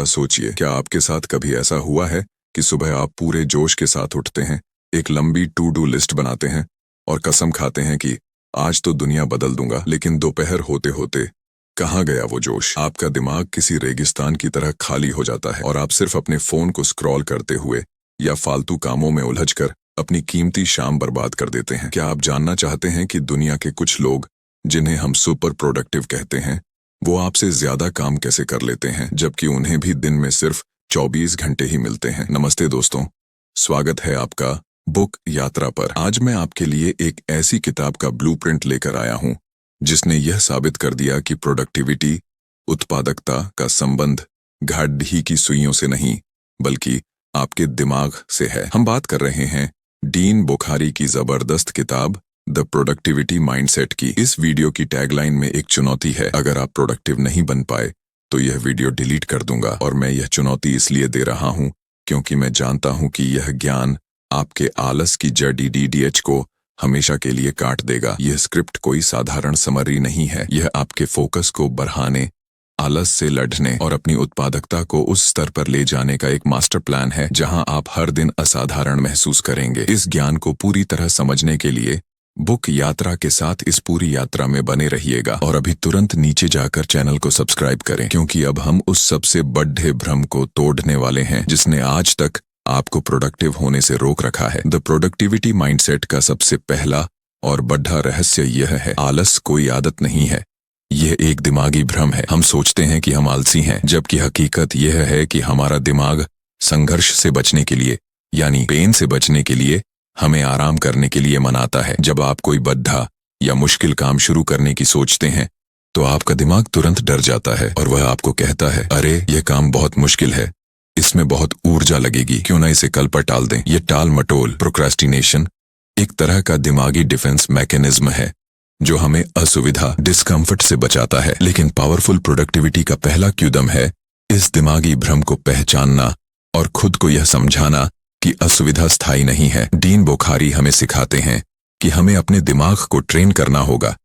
सोचिए, क्या आपके साथ कभी ऐसा हुआ है कि सुबह आप पूरे जोश के साथ उठते हैं, एक लंबी टू डू लिस्ट बनाते हैं और कसम खाते हैं कि आज तो दुनिया बदल दूंगा, लेकिन दोपहर होते होते कहाँ गया वो जोश? आपका दिमाग किसी रेगिस्तान की तरह खाली हो जाता है और आप सिर्फ अपने फोन को स्क्रॉल करते हुए या फालतू कामों में उलझकर अपनी कीमती शाम बर्बाद कर देते हैं। क्या आप जानना चाहते हैं कि दुनिया के कुछ लोग, जिन्हें हम सुपर प्रोडक्टिव कहते हैं, वो आपसे ज्यादा काम कैसे कर लेते हैं, जबकि उन्हें भी दिन में सिर्फ 24 घंटे ही मिलते हैं? नमस्ते दोस्तों, स्वागत है आपका बुक यात्रा पर। आज मैं आपके लिए एक ऐसी किताब का ब्लूप्रिंट लेकर आया हूं जिसने यह साबित कर दिया कि प्रोडक्टिविटी, उत्पादकता का संबंध घाटी की सुइयों से नहीं बल्कि आपके दिमाग से है। हम बात कर रहे हैं डीन बुखारी की जबरदस्त किताब द प्रोडक्टिविटी माइंडसेट की। इस वीडियो की टैगलाइन में एक चुनौती है, अगर आप प्रोडक्टिव नहीं बन पाए तो यह वीडियो डिलीट कर दूंगा। और मैं यह चुनौती इसलिए दे रहा हूं क्योंकि मैं जानता हूं कि यह ज्ञान आपके आलस की जड़ DDH को हमेशा के लिए काट देगा। यह स्क्रिप्ट कोई साधारण समरी नहीं है, यह आपके फोकस को बढ़ाने, आलस से लड़ने और अपनी उत्पादकता को उस स्तर पर ले जाने का एक मास्टर प्लान है जहां आप हर दिन असाधारण महसूस करेंगे। इस ज्ञान को पूरी तरह समझने के लिए बुक यात्रा के साथ इस पूरी यात्रा में बने रहिएगा। और अभी तुरंत नीचे जाकर चैनल को सब्सक्राइब करें, क्योंकि अब हम उस सबसे बड़े भ्रम को तोड़ने वाले हैं जिसने आज तक आपको प्रोडक्टिव होने से रोक रखा है। द प्रोडक्टिविटी माइंडसेट का सबसे पहला और बड़ा रहस्य यह है, आलस कोई आदत नहीं है, यह एक दिमागी भ्रम है। हम सोचते हैं कि हम आलसी हैं, जबकि हकीकत यह है कि हमारा दिमाग संघर्ष से बचने के लिए, यानी पेन से बचने के लिए, हमें आराम करने के लिए मनाता है। जब आप कोई बद्धा या मुश्किल काम शुरू करने की सोचते हैं तो आपका दिमाग तुरंत डर जाता है और वह आपको कहता है, अरे यह काम बहुत मुश्किल है, इसमें बहुत ऊर्जा लगेगी, क्यों ना इसे कल पर टाल दें। यह टाल मटोल, प्रोक्रेस्टिनेशन, एक तरह का दिमागी डिफेंस मैकेनिज्म है जो हमें असुविधा, डिस्कम्फर्ट से बचाता है। लेकिन पावरफुल प्रोडक्टिविटी का पहला कदम है इस दिमागी भ्रम को पहचानना और खुद को यह समझाना कि असुविधा स्थायी नहीं है। डीन बुखारी हमें सिखाते हैं कि हमें अपने दिमाग को ट्रेन करना होगा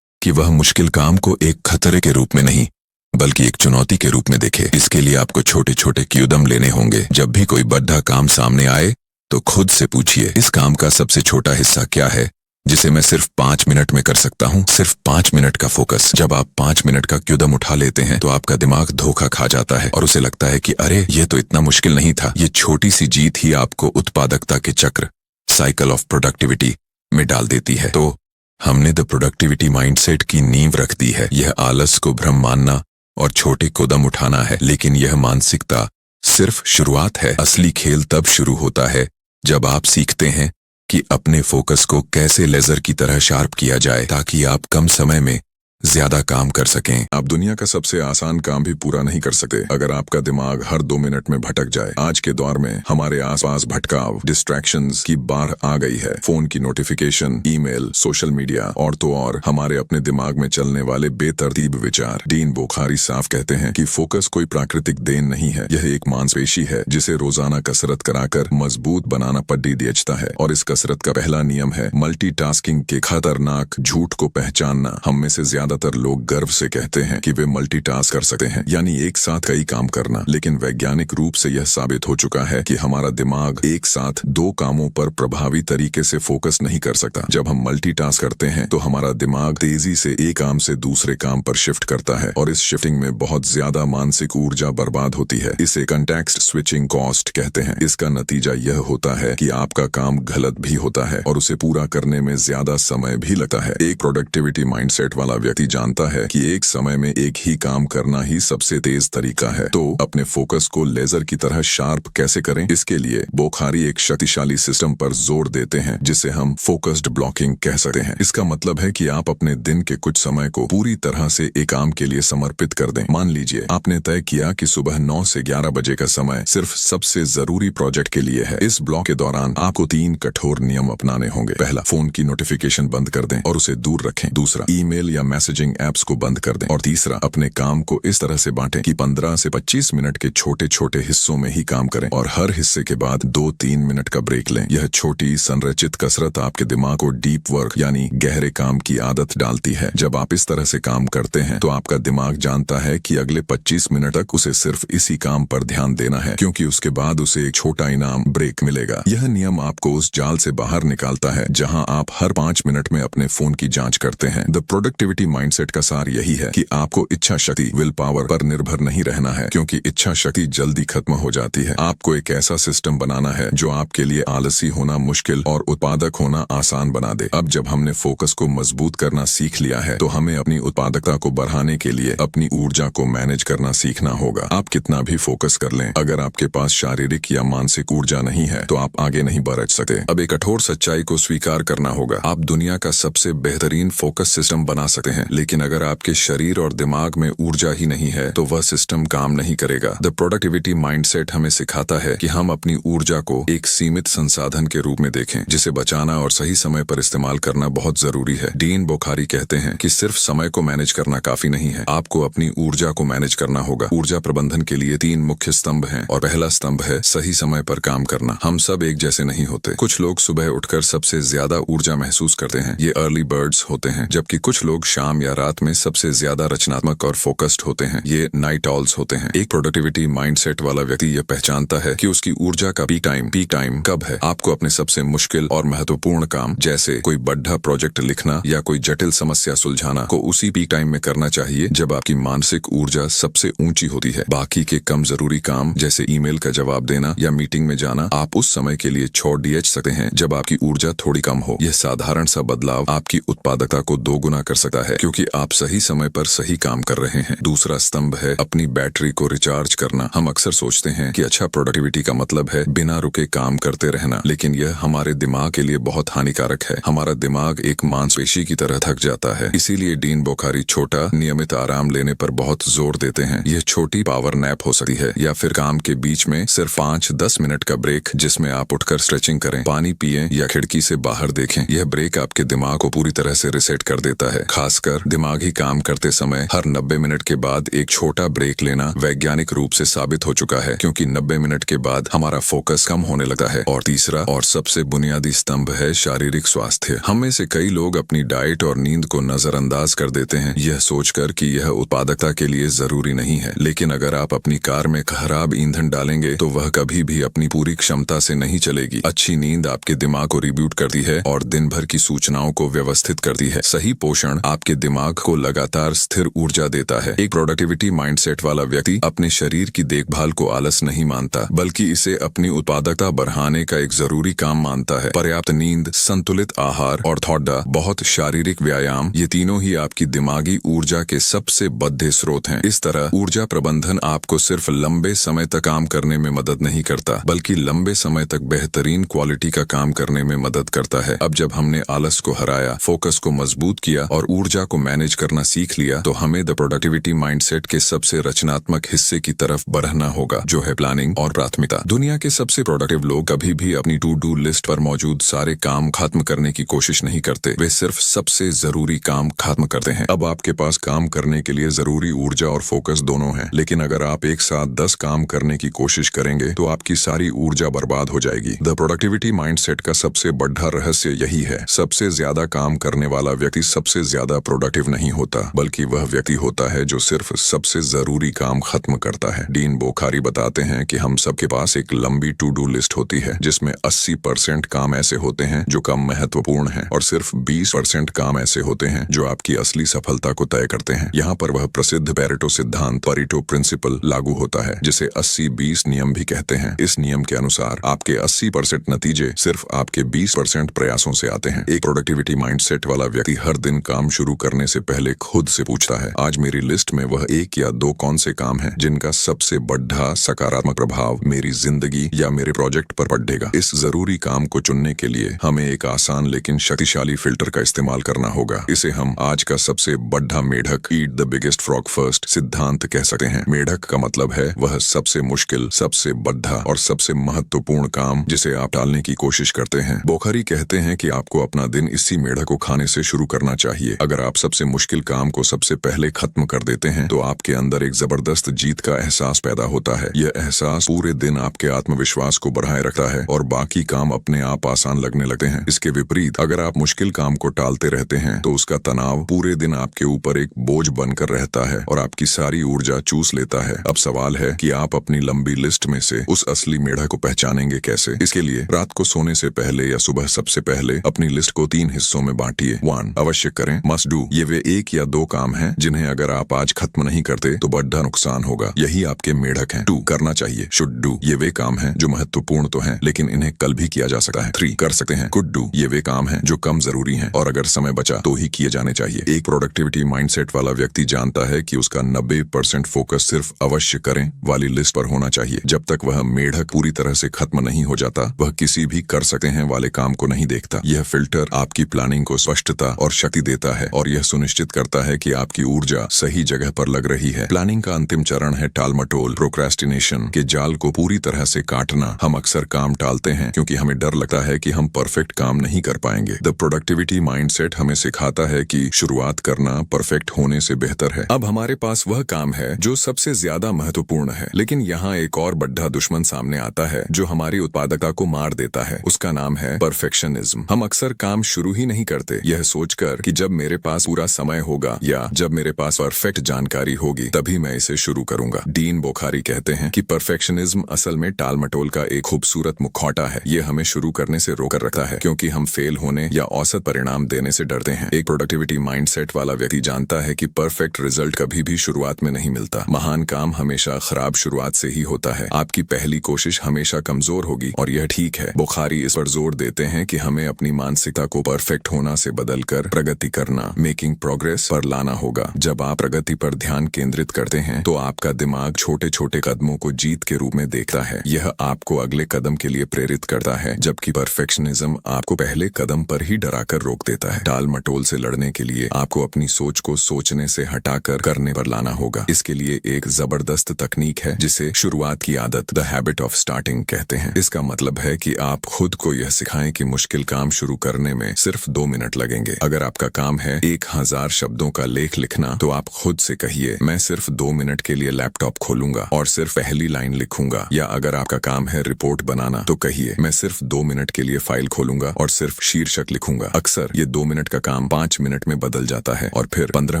कि वह मुश्किल काम को एक खतरे के रूप में नहीं बल्कि एक चुनौती के रूप में देखे। इसके लिए आपको छोटे छोटे कदम लेने होंगे। जब भी कोई बड़ा काम सामने आए तो खुद से पूछिए, इस काम का सबसे छोटा हिस्सा क्या है जिसे मैं सिर्फ 5 मिनट में कर सकता हूँ? सिर्फ 5 मिनट का फोकस। जब आप 5 मिनट का कदम उठा लेते हैं तो आपका दिमाग धोखा खा जाता है और उसे लगता है कि अरे ये तो इतना मुश्किल नहीं था। ये छोटी सी जीत ही आपको उत्पादकता के चक्र, साइकिल ऑफ प्रोडक्टिविटी में डाल देती है। तो हमने द प्रोडक्टिविटी माइंडसेट की नींव रख दी है। यह आलस को भ्रम मानना और छोटे कदम उठाना है, लेकिन यह मानसिकता सिर्फ शुरुआत है। असली खेल तब शुरू होता है जब आप सीखते हैं कि अपने फोकस को कैसे लेजर की तरह शार्प किया जाए ताकि आप कम समय में ज्यादा काम कर सकें। आप दुनिया का सबसे आसान काम भी पूरा नहीं कर सकते अगर आपका दिमाग हर 2 मिनट में भटक जाए। आज के दौर में हमारे आसपास भटकाव, डिस्ट्रैक्शंस की बाढ़ आ गई है। फोन की नोटिफिकेशन, ईमेल, सोशल मीडिया और तो और हमारे अपने दिमाग में चलने वाले बेतरतीब विचार। डीन बुखारी साफ कहते हैं कि फोकस कोई प्राकृतिक देन नहीं है, यह एक मांसपेशी है जिसे रोजाना कसरत कराकर मजबूत बनाना पड़ी दियचता है। और इस कसरत का पहला नियम है मल्टीटास्किंग के खतरनाक झूठ को पहचानना। हम में से ज्यादातर लोग गर्व से कहते हैं कि वे मल्टीटास्क कर सकते हैं, यानी एक साथ कई काम करना, लेकिन वैज्ञानिक रूप से यह साबित हो चुका है कि हमारा दिमाग एक साथ 2 कामों पर प्रभावी तरीके से फोकस नहीं कर सकता। जब हम मल्टीटास्क करते हैं तो हमारा दिमाग तेजी से एक काम से दूसरे काम पर शिफ्ट करता है और इस शिफ्टिंग में बहुत ज्यादा मानसिक ऊर्जा बर्बाद होती है। इसे कंटेक्स्ट स्विचिंग कॉस्ट कहते हैं। इसका नतीजा यह होता है कि आपका काम गलत भी होता है और उसे पूरा करने में ज्यादा समय भी लगता है। एक प्रोडक्टिविटी माइंडसेट वाला व्यक्ति जानता है कि एक समय में एक ही काम करना ही सबसे तेज तरीका है। तो अपने फोकस को लेजर की तरह शार्प कैसे करें? इसके लिए बुखारी एक शक्तिशाली सिस्टम पर जोर देते हैं जिसे हम फोकस्ड ब्लॉकिंग कह सकते हैं। इसका मतलब है कि आप अपने दिन के कुछ समय को पूरी तरह से एक काम के लिए समर्पित कर दें। मान लीजिए आपने तय किया कि सुबह 9 से 11 बजे का समय सिर्फ सबसे जरूरी प्रोजेक्ट के लिए है। इस ब्लॉक के दौरान आपको 3 कठोर नियम अपनाने होंगे। पहला, फोन की नोटिफिकेशन बंद कर दें और उसे दूर रखें। दूसरा, ईमेल या मैसेज मैसेजिंग ऐप्स को बंद कर दें। और तीसरा, अपने काम को इस तरह से बांटें कि 15 से 25 मिनट के छोटे छोटे हिस्सों में ही काम करें और हर हिस्से के बाद 2-3 मिनट का ब्रेक लें। यह छोटी संरचित कसरत आपके दिमाग को डीप वर्क यानी गहरे काम की आदत डालती है। जब आप इस तरह से काम करते हैं तो आपका दिमाग जानता है कि अगले 25 मिनट तक उसे सिर्फ इसी काम पर ध्यान देना है, क्योंकि उसके बाद उसे एक छोटा इनाम ब्रेक मिलेगा। यह नियम आपको उस जाल से बाहर निकालता है जहां आप हर 5 मिनट में अपने फोन की जांच करते हैं। द प्रोडक्टिविटी माइंडसेट का सार यही है कि आपको इच्छा शक्ति विल पावर पर निर्भर नहीं रहना है, क्योंकि इच्छा शक्ति जल्दी खत्म हो जाती है। आपको एक ऐसा सिस्टम बनाना है जो आपके लिए आलसी होना मुश्किल और उत्पादक होना आसान बना दे। अब जब हमने फोकस को मजबूत करना सीख लिया है तो हमें अपनी उत्पादकता को बढ़ाने के लिए अपनी ऊर्जा को मैनेज करना सीखना होगा। आप कितना भी फोकस कर लें, अगर आपके पास शारीरिक या मानसिक ऊर्जा नहीं है तो आप आगे नहीं बढ़ सकते। अब एक कठोर सच्चाई को स्वीकार करना होगा। आप दुनिया का सबसे बेहतरीन फोकस सिस्टम बना सकते हैं, लेकिन अगर आपके शरीर और दिमाग में ऊर्जा ही नहीं है तो वह सिस्टम काम नहीं करेगा। द प्रोडक्टिविटी माइंडसेट हमें सिखाता है कि हम अपनी ऊर्जा को एक सीमित संसाधन के रूप में देखें, जिसे बचाना और सही समय पर इस्तेमाल करना बहुत जरूरी है। डीन बुखारी कहते हैं कि सिर्फ समय को मैनेज करना काफी नहीं है, आपको अपनी ऊर्जा को मैनेज करना होगा। ऊर्जा प्रबंधन के लिए 3 मुख्य स्तंभ हैं और पहला स्तंभ है सही समय पर काम करना। हम सब एक जैसे नहीं होते। कुछ लोग सुबह उठकर सबसे ज्यादा ऊर्जा महसूस करते हैं, ये अर्ली बर्ड्स होते हैं, जबकि कुछ लोग शाम या रात में सबसे ज्यादा रचनात्मक और फोकस्ड होते हैं, ये नाइट ऑल्स होते हैं। एक प्रोडक्टिविटी माइंडसेट वाला व्यक्ति यह पहचानता है कि उसकी ऊर्जा का पीक टाइम कब है। आपको अपने सबसे मुश्किल और महत्वपूर्ण काम जैसे कोई बड़ा प्रोजेक्ट लिखना या कोई जटिल समस्या सुलझाना को उसी पीक टाइम में करना चाहिए जब आपकी मानसिक ऊर्जा सबसे ऊंची होती है। बाकी के कम जरूरी काम जैसे ईमेल का जवाब देना या मीटिंग में जाना आप उस समय के लिए छोड़ दिए सकते हैं जब आपकी ऊर्जा थोड़ी कम हो। यह साधारण सा बदलाव आपकी उत्पादकता को 2 गुना कर सकता है, क्योंकि आप सही समय पर सही काम कर रहे हैं। दूसरा स्तंभ है अपनी बैटरी को रिचार्ज करना। हम अक्सर सोचते हैं कि अच्छा प्रोडक्टिविटी का मतलब है बिना रुके काम करते रहना, लेकिन यह हमारे दिमाग के लिए बहुत हानिकारक है। हमारा दिमाग एक मांसपेशी की तरह थक जाता है, इसीलिए डीन बुखारी छोटा नियमित आराम लेने पर बहुत जोर देते हैं। यह छोटी पावर नैप हो सकती है या फिर काम के बीच में सिर्फ 5-10 मिनट का ब्रेक, जिसमें आप उठकर स्ट्रेचिंग करें, पानी पिएं या खिड़की से बाहर देखें। यह ब्रेक आपके दिमाग को पूरी तरह से रिसेट कर देता है। खासकर दिमागी काम करते समय हर 90 मिनट के बाद एक छोटा ब्रेक लेना वैज्ञानिक रूप से साबित हो चुका है, क्योंकि 90 मिनट के बाद हमारा फोकस कम होने लगता है। और तीसरा और सबसे बुनियादी स्तंभ है शारीरिक स्वास्थ्य। हम में से कई लोग अपनी डाइट और नींद को नजरअंदाज कर देते हैं, यह सोचकर कि यह उत्पादकता के लिए जरूरी नहीं है। लेकिन अगर आप अपनी कार में खराब ईंधन डालेंगे तो वह कभी भी अपनी पूरी क्षमता से नहीं चलेगी। अच्छी नींद आपके दिमाग को रिबूट करती है और दिन भर की सूचनाओं को व्यवस्थित करती है। सही पोषण आपके दिमाग को लगातार स्थिर ऊर्जा देता है। एक प्रोडक्टिविटी माइंडसेट वाला व्यक्ति अपने शरीर की देखभाल को आलस नहीं मानता, बल्कि इसे अपनी उत्पादकता बढ़ाने का एक जरूरी काम मानता है। पर्याप्त नींद, संतुलित आहार और थोड़ा बहुत शारीरिक व्यायाम, ये तीनों ही आपकी दिमागी ऊर्जा के सबसे बड़े स्रोत हैं। इस तरह ऊर्जा प्रबंधन आपको सिर्फ लंबे समय तक काम करने में मदद नहीं करता, बल्कि लंबे समय तक बेहतरीन क्वालिटी का काम करने में मदद करता है। अब जब हमने आलस को हराया, फोकस को मजबूत किया और ऊर्जा को मैनेज करना सीख लिया, तो हमें द प्रोडक्टिविटी माइंडसेट के सबसे रचनात्मक हिस्से की तरफ बढ़ना होगा, जो है प्लानिंग और प्राथमिकता। दुनिया के सबसे प्रोडक्टिव लोग कभी भी अपनी टू डू लिस्ट पर मौजूद सारे काम खत्म करने की कोशिश नहीं करते, वे सिर्फ सबसे जरूरी काम खत्म करते हैं। अब आपके पास काम करने के लिए जरूरी ऊर्जा और फोकस दोनों हैं, लेकिन अगर आप एक साथ 10 काम करने की कोशिश करेंगे तो आपकी सारी ऊर्जा बर्बाद हो जाएगी। द प्रोडक्टिविटी माइंडसेट का सबसे बड़ा रहस्य यही है, सबसे ज्यादा काम करने वाला व्यक्ति सबसे ज्यादा प्रोडक्टिव नहीं होता, बल्कि वह व्यक्ति होता है जो सिर्फ सबसे जरूरी काम खत्म करता है। डीन बुखारी बताते हैं कि हम सबके पास एक लंबी टू डू लिस्ट होती है, जिसमें 80% काम ऐसे होते हैं जो कम महत्वपूर्ण हैं और सिर्फ 20% काम ऐसे होते हैं जो आपकी असली सफलता को तय करते हैं। यहाँ पर वह प्रसिद्ध पेरेटो सिद्धांत, पेरेटो प्रिंसिपल लागू होता है, जिसे 80-20 नियम भी कहते हैं। इस नियम के अनुसार आपके 80% नतीजे सिर्फ आपके 20% प्रयासों से आते हैं। एक प्रोडक्टिविटी माइंडसेट वाला व्यक्ति हर दिन काम शुरू करने से पहले खुद से पूछता है, आज मेरी लिस्ट में वह 1 या 2 कौन से काम हैं जिनका सबसे बड़ा सकारात्मक प्रभाव मेरी जिंदगी या मेरे प्रोजेक्ट पर पड़ेगा। इस जरूरी काम को चुनने के लिए हमें एक आसान लेकिन शक्तिशाली फिल्टर का इस्तेमाल करना होगा। इसे हम आज का सबसे बड़ा मेढक, eat the biggest frog first सिद्धांत कह सकते हैं। मेढक का मतलब है वह सबसे मुश्किल, सबसे बड़ा और सबसे महत्वपूर्ण काम जिसे आप टालने की कोशिश करते हैं। बुखारी कहते हैं कि आपको अपना दिन इसी मेढक को खाने से शुरू करना चाहिए। अगर आप आप सबसे मुश्किल काम को सबसे पहले खत्म कर देते हैं तो आपके अंदर एक जबरदस्त जीत का एहसास पैदा होता है। यह एहसास पूरे दिन आपके आत्मविश्वास को बढ़ाए रखता है और बाकी काम अपने आप आसान लगने लगते हैं। इसके विपरीत अगर आप मुश्किल काम को टालते रहते हैं तो उसका तनाव पूरे दिन आपके ऊपर एक बोझ बनकर रहता है और आपकी सारी ऊर्जा चूस लेता है। अब सवाल है कि आप अपनी लंबी लिस्ट में से उस असली मेढक को पहचानेंगे कैसे। इसके लिए रात को सोने से पहले या सुबह सबसे पहले अपनी लिस्ट को 3 हिस्सों में बांटिए। 1. अवश्य करें, मस्ट डू। ये वे 1 या 2 काम हैं जिन्हें अगर आप आज खत्म नहीं करते तो बड़ा नुकसान होगा। यही आपके मेढक हैं। 2. करना चाहिए, शुड डू। ये वे काम हैं जो महत्वपूर्ण तो हैं लेकिन इन्हें कल भी किया जा सकता है। 3. कर सकते हैं, कुड डू। ये वे काम हैं जो कम जरूरी हैं और अगर समय बचा तो ही किए जाने चाहिए। एक प्रोडक्टिविटी माइंडसेट वाला व्यक्ति जानता है कि उसका 90% फोकस सिर्फ अवश्य करें वाली लिस्ट पर होना चाहिए। जब तक वह मेढक पूरी तरह से खत्म नहीं हो जाता वह किसी भी कर सकते हैं वाले काम को नहीं देखता। यह फिल्टर आपकी प्लानिंग को स्पष्टता और शक्ति देता है और यह सुनिश्चित करता है कि आपकी ऊर्जा सही जगह पर लग रही है। प्लानिंग का अंतिम चरण है टालमटोल, प्रोक्रेस्टिनेशन के जाल को पूरी तरह से काटना। हम अक्सर काम टालते हैं क्योंकि हमें डर लगता है कि हम परफेक्ट काम नहीं कर पाएंगे। द प्रोडक्टिविटी माइंडसेट हमें सिखाता है कि शुरुआत करना परफेक्ट होने से बेहतर है। अब हमारे पास वह काम है जो सबसे ज्यादा महत्वपूर्ण है, लेकिन यहाँ एक और बड़ा दुश्मन सामने आता है जो हमारी उत्पादकता को मार देता है। उसका नाम है परफेक्शनिज्म। हम अक्सर काम शुरू ही नहीं करते यह सोचकर कि जब मेरे पास पूरा समय होगा या जब मेरे पास परफेक्ट जानकारी होगी तभी मैं इसे शुरू करूंगा। डीन बोखारी कहते हैं कि परफेक्शनिज्म असल में टालमटोल का एक खूबसूरत मुखौटा है। यह हमें शुरू करने से रोकर रखता है क्योंकि हम फेल होने या औसत परिणाम देने से डरते हैं। एक प्रोडक्टिविटी माइंडसेट वाला व्यक्ति जानता है कि परफेक्ट रिजल्ट कभी भी शुरुआत में नहीं मिलता। महान काम हमेशा खराब शुरुआत से ही होता है। आपकी पहली कोशिश हमेशा कमजोर होगी और यह ठीक है। बुखारी इस पर जोर देते हैं कि हमें अपनी मानसिकता को परफेक्ट होना से बदलकर प्रगति करना, मेकिंग प्रोग्रेस पर लाना होगा। जब आप प्रगति पर ध्यान केंद्रित करते हैं तो आपका दिमाग छोटे छोटे कदमों को जीत के रूप में देखता है। यह आपको अगले कदम के लिए प्रेरित करता है, जबकि परफेक्शनिज्म आपको पहले कदम पर ही डराकर रोक देता है। टाल मटोल से लड़ने के लिए आपको अपनी सोच को सोचने से हटाकर करने पर लाना होगा। इसके लिए एक जबरदस्त तकनीक है जिसे शुरुआत की आदत, द हैबिट ऑफ स्टार्टिंग कहते हैं। इसका मतलब है कि आप खुद को यह सिखाएं कि मुश्किल काम शुरू करने में सिर्फ 2 मिनट लगेंगे। अगर आपका काम है 1000 शब्दों का लेख लिखना तो आप खुद से कहिए, मैं सिर्फ 2 मिनट के लिए लैपटॉप खोलूंगा और सिर्फ पहली लाइन लिखूंगा। या अगर आपका काम है रिपोर्ट बनाना तो कहिए, मैं सिर्फ 2 मिनट के लिए फाइल खोलूंगा और सिर्फ शीर्षक लिखूंगा। अक्सर ये 2 मिनट का काम 5 मिनट में बदल जाता है और फिर 15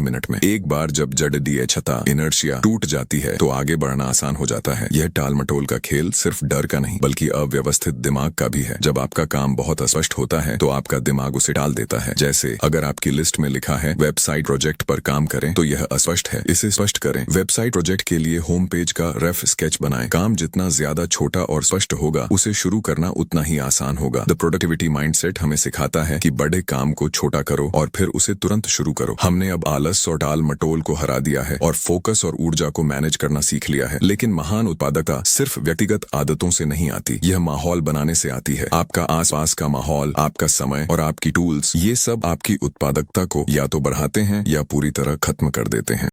मिनट में। एक बार जब जड़ दिए छता इनर्शिया टूट जाती है तो आगे बढ़ना आसान हो जाता है। यह टालमटोल का खेल सिर्फ डर का नहीं बल्कि अव्यवस्थित दिमाग का भी है। जब आपका काम बहुत अस्पष्ट होता है तो आपका दिमाग उसे टाल देता है। जैसे अगर आपकी लिस्ट में लिखा है वेबसाइट प्रोजेक्ट पर काम करें तो यह अस्पष्ट है, इसे स्पष्ट करें। वेबसाइट प्रोजेक्ट के लिए होम पेज का रफ स्केच बनाएं। काम जितना ज्यादा छोटा और स्पष्ट होगा उसे शुरू करना उतना ही आसान होगा। द प्रोडक्टिविटी माइंडसेट हमें सिखाता है कि बड़े काम को छोटा करो और फिर उसे तुरंत शुरू करो। हमने अब आलस और टाल मटोल को हरा दिया है और फोकस और ऊर्जा को मैनेज करना सीख लिया है। लेकिन महान उत्पादकता सिर्फ व्यक्तिगत आदतों से नहीं आती, यह माहौल बनाने से आती है। आपका आसपास का माहौल, आपका समय और आपकी टूल्स, ये सब आपकी उत्पादकता को या तो बढ़ाते हैं या पूरी तरह खत्म कर देते हैं।